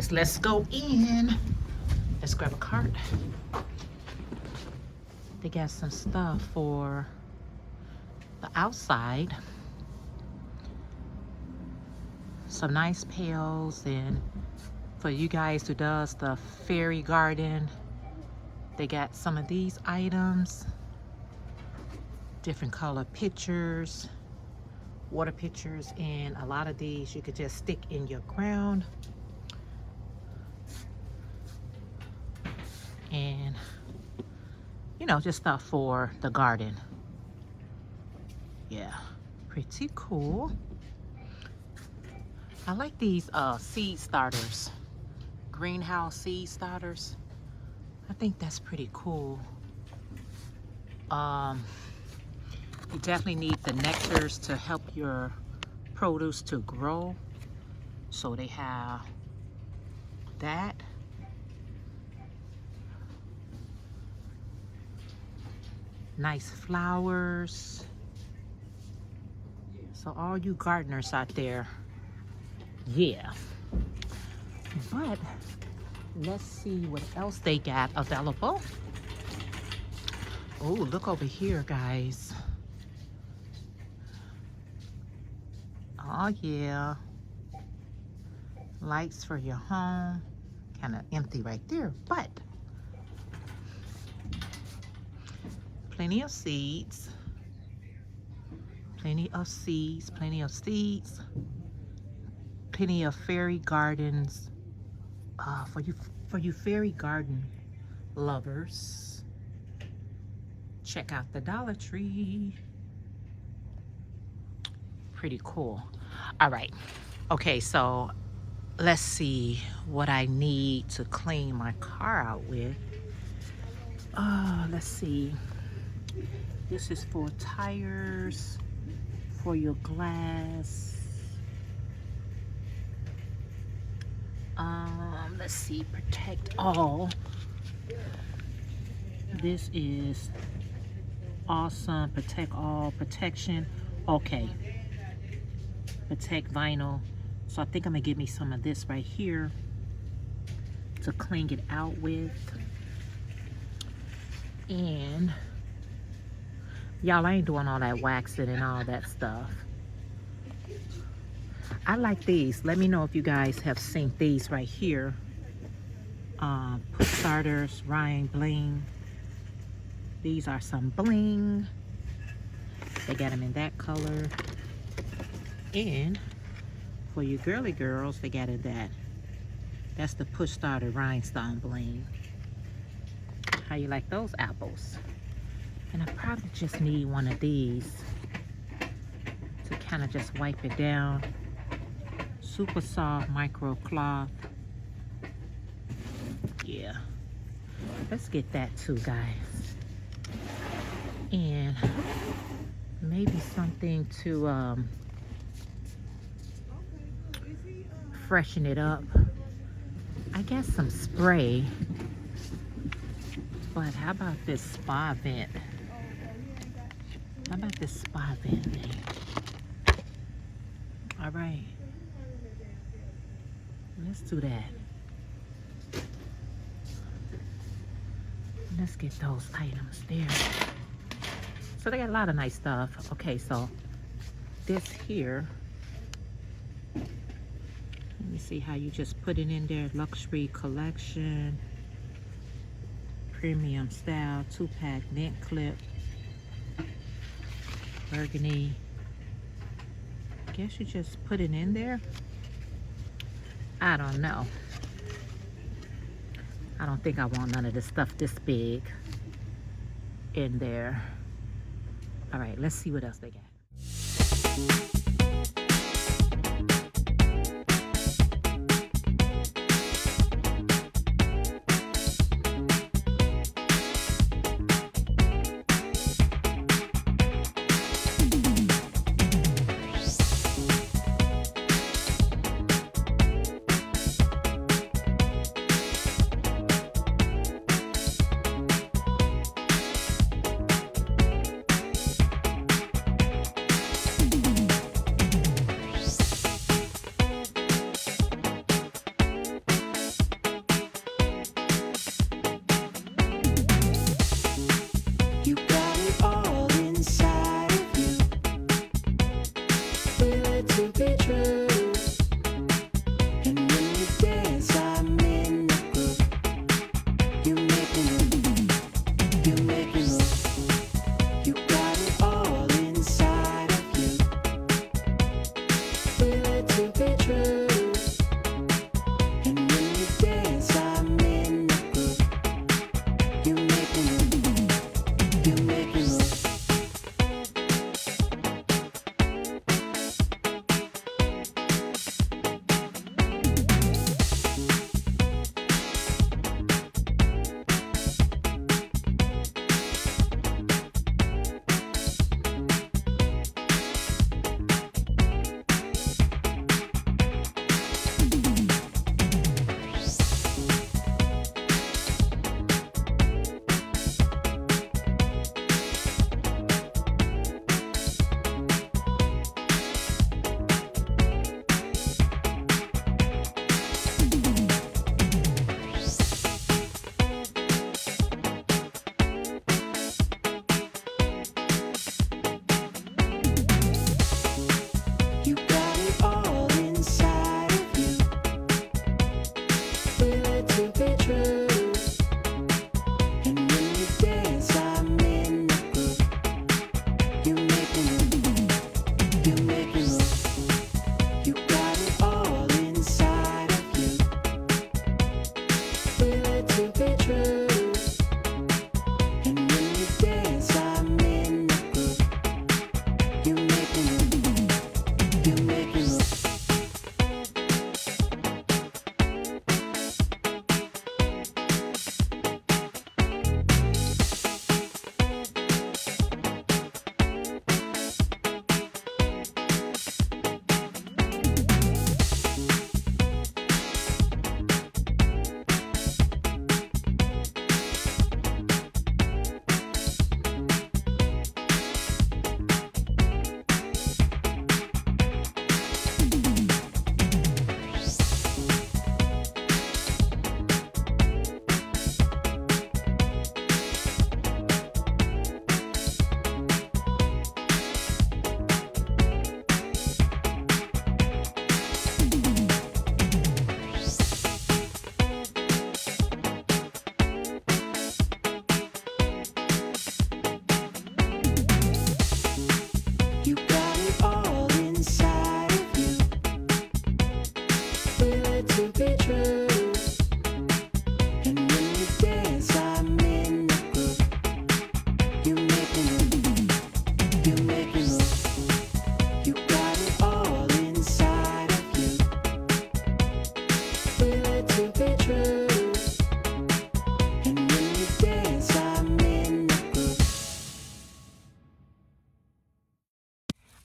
guys, let's go in. Let's grab a cart. They got some stuff for the outside. Some nice pails, and for you guys who does the fairy garden, they got some of these items. Different color pitchers, water pitchers, and a lot of these you could just stick in your ground. And you know, just stuff for the garden. Yeah, pretty cool. I like these seed starters, greenhouse seed starters. I think that's pretty cool. You definitely need the nectars to help your produce to grow. So they have that. Nice flowers. So all you gardeners out there, yeah. But let's see what else they got available. Oh, look over here, guys. Oh yeah. Lights for your home. Kind of empty right there, but plenty of seeds. Plenty of seeds, plenty of seeds. Plenty of fairy gardens for you fairy garden lovers. Check out the Dollar Tree. Pretty cool. All right. Okay, so let's see what I need to clean my car out with. Let's see. This is for tires, for your glass. Let's see, protect all. This is awesome, protect all, protection. Okay, protect vinyl. So I think I'm gonna give me some of this right here to clean it out with. And y'all, I ain't doing all that waxing and all that stuff. I like these. Let me know if you guys have seen these right here. Push starters, Ryan Bling. These are some bling. They got them in that color. And for you girly girls, they got it that. That's the push starter rhinestone bling. How you like those apples? And I probably just need one of these to kind of just wipe it down. Super soft micro cloth. Yeah, let's get that too, guys. And maybe something to freshen it up. I guess some spray. But how about this spa vent? How about this spa vent thing? All right. Let's do that. Let's get those items there. So they got a lot of nice stuff. Okay, so this here, let me see how you just put it in there. Luxury collection, premium style, 2-pack vent clip, burgundy. Guess you just put it in there. I don't know. I don't think I want none of this stuff this big in there. All right, let's see what else they got.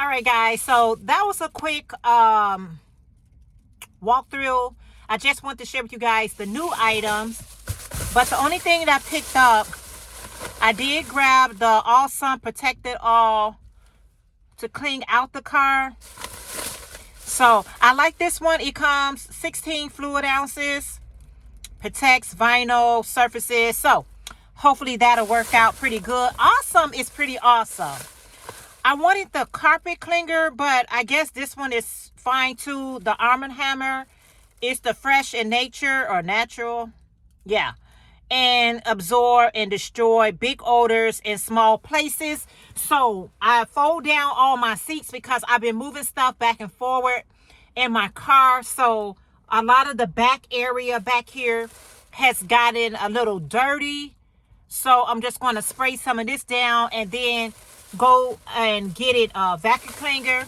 All right, guys, so that was a quick walkthrough. I just want to share with you guys the new items, but the only thing that I picked up, I did grab the Awesome Protect It All to clean out the car. So I like this one. It comes 16 fluid ounces, protects vinyl surfaces. So hopefully that'll work out pretty good. Awesome is pretty awesome. I wanted the carpet cleaner, but I guess this one is fine too. The Arm & Hammer is the fresh in nature or natural. Yeah. And absorb and destroy big odors in small places. So I fold down all my seats because I've been moving stuff back and forward in my car. So a lot of the back area back here has gotten a little dirty. So I'm just going to spray some of this down and then go and get it vacuum cleaner.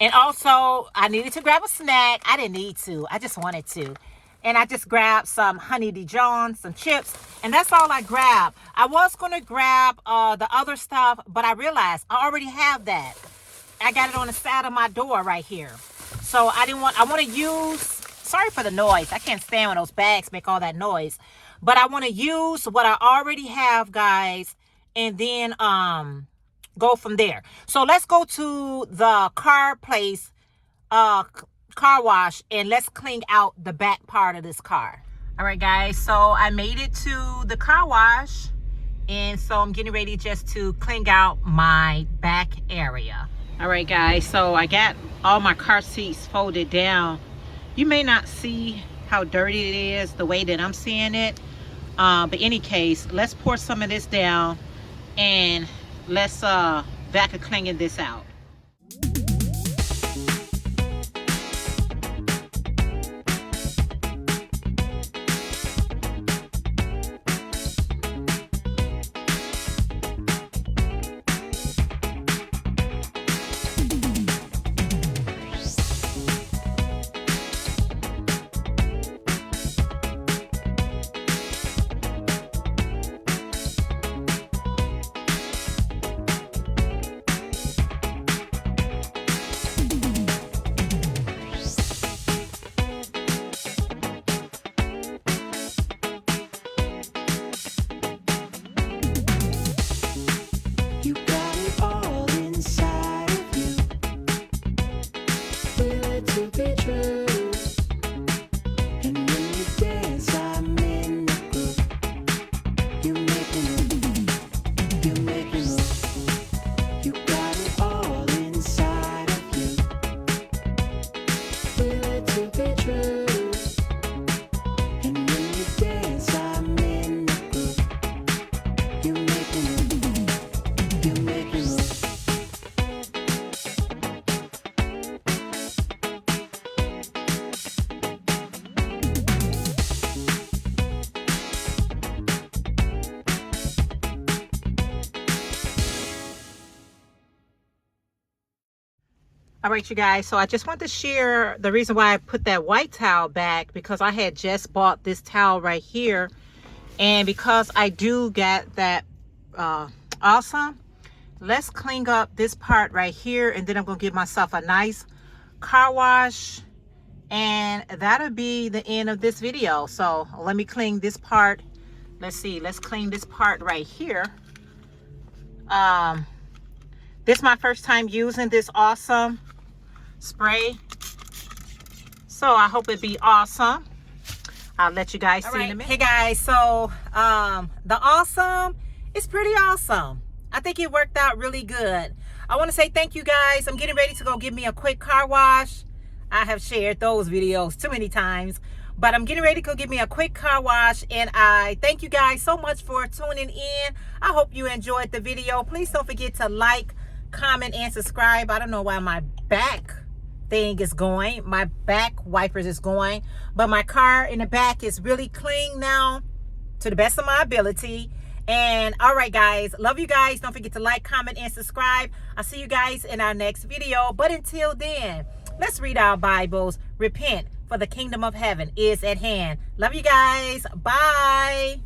And also I needed to grab a snack. I didn't need to. I just wanted to. And I just grabbed some Honey Dijon, some chips, and that's all I grabbed. I was going to grab the other stuff, but I realized I already have that. I got it on the side of my door right here. So I want to use, sorry for the noise. I can't stand when those bags make all that noise. But I want to use what I already have, guys, and then go from there. So let's go to the car place, car wash, and let's clean out the back part of this car. All right, guys, so I made it to the car wash, and so I'm getting ready just to clean out my back area. All right, guys, so I got all my car seats folded down. You may not see how dirty it is the way that I'm seeing it, but any case, let's pour some of this down and let's vacuum clean this out. All right, you guys, so I just want to share the reason why I put that white towel back, because I had just bought this towel right here, and because I do get that awesome, let's clean up this part right here, and then I'm gonna give myself a nice car wash, and that'll be the end of this video. So let me clean this part. Let's see, let's clean this part right here. This is my first time using this awesome spray, so I hope it be awesome. I'll let you guys see in a minute. Hey guys, so the awesome is pretty awesome. I think it worked out really good. I want to say thank you guys. I'm getting ready to go give me a quick car wash. I have shared those videos too many times, but I'm getting ready to go give me a quick car wash, and I thank you guys so much for tuning in. I hope you enjoyed the video. Please don't forget to like, comment, and subscribe. I don't know why my back thing is going, my back wipers is going, but my car in the back is really clean now to the best of my ability. And all right, guys, love you guys. Don't forget to like, comment, and subscribe. I'll see you guys in our next video, but until then, let's read our Bibles. Repent, for the kingdom of heaven is at hand. Love you guys. Bye.